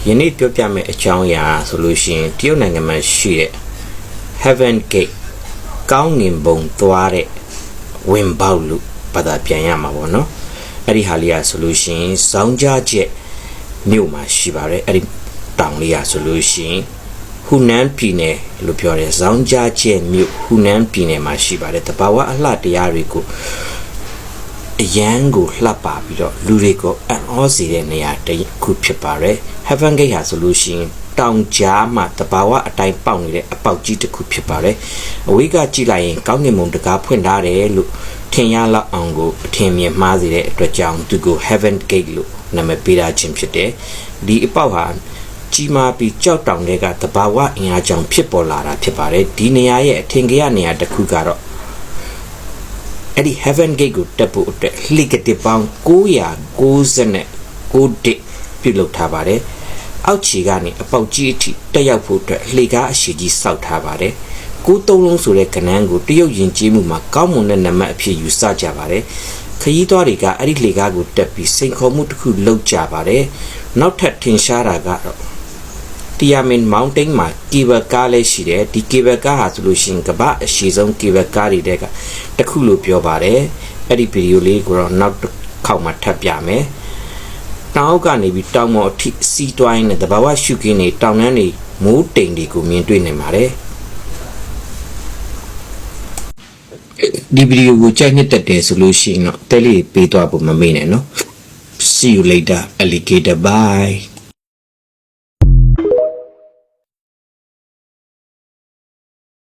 ယနေ့ပြောပြမယ့်အကြောင်းအရာဆိုလို့ရှိရင်တရုတ်နိုင်ငံမှာရှိတဲ့ Heaven Gate ကောင်းငင်ဘုံသွားတဲ့ဝင်ပေါက်လို့ဘာသာပြန်ရမှာပေါ့နော်အဲ့ဒီဟာလေးอ่ะဆိုလို့ရှိရင်ဇောင်းကြားချက်မြို့မှာရှိပါတယ်အဲ့ဒီတောင်လေးอ่ะဆိုလို့ရှိရင်ဟူနန်ပြည်နယ်လို့ပြောတယ်ဇောင်းကြားချက်မြို့ဟူနန်ပြည်နယ်မှာရှိပါတယ်တဘာဝအလှတရားတွေကိုအရန်ကိုလှပ်ပါပြီးတော့လူတွေကိုအံ့ဩစေတဲ့နေရာတစ်ခုဖြစ်ပါတယ် Heaven Gate ဟာဆိုလို့ရှိရင်တောင်ကြားမှာတဘာဝအတိုင်းပေါက်နေတဲ့အပေါက်ကြီးတစ်ခုဖြစ်ပါတယ်အဝေးကကြည့်လိုက်ရင်ကောင်းကင်ဘုံတကားဖွင့်ထားတယ်လို့ထင်ရလောက်အောင်ကိုအထင်မြင်မှားစေတဲ့အတွက်ကြောင့်သူကို Heaven Gate လို့နာမည်ပေးထားခြင်းဖြစ်တယ်ဒီအပေါက်ဟာကြီးမားပြီးကြောက်တောင်တွေကတဘာဝအင်အားကြောင့်ဖြစ်ပေါ်လာတာဖြစ်ပါတယ်ဒီနေရာရဲ့အထင်ကြီးနေရာတစ်ခုကတော့အဲ့ဒီ Heaven Gate ကိုတက်ဖို့အတွက်လှိကတစ်ပေါင်း999တစ်ပြုလုပ်ထားပါတယ်အောက်ခြေကနေအပေါက်ကြီးအထိတက်ရောက်ဖို့အတွက်လှေကားအရှိကြီးစောက်ထားပါတယ်93လုံးဆိုတဲ့ကဏ္ဍကိုတရုတ်ယဉ်ကျေးမှုမှာကောင်းမွန်တဲ့နံပါတ်အဖြစ်ယူဆကြပါတယ်ခရီးသွားတွေကအဲ့ဒီလှေကားကိုတက်ပြီးစိန်ခေါ်မှုတစ်ခုလုပ်ကြပါတယ်နောက်ထပ်ထင်ရှားတာကတော့Tianmen Mountain မှာ cable car လည်းရှိတယ်ဒီ cable car ဟာဆိုလို့ရှိရင်ကမ္ဘာအရှည်ဆုံး cable car တွေတဲကတစ်ခုလို့ပြောပါတယ်အဲ့ဒီဗီဒီယိုလေးကိုတော့နောက်တစ်ခေါက်မှထပ်ပြမယ်တောင်အောက်ကနေပြီးတောင်ပေါ်အထိစီးတွိုင်းနဲ့တဘာဝရှုခင်းတွေတောင်တန်းတွေမိုးတိမ်တွေကိုမြင်တွေ့နိုင်ပါတယ်ဒီဗီဒီယိုကိုကြိုက်နှစ်သက်တယ်ဆိုလို့ရှိရင်တော့တဲလေးပေးသွားဖို့မမေ့နဲ့နော် See you later alligator bye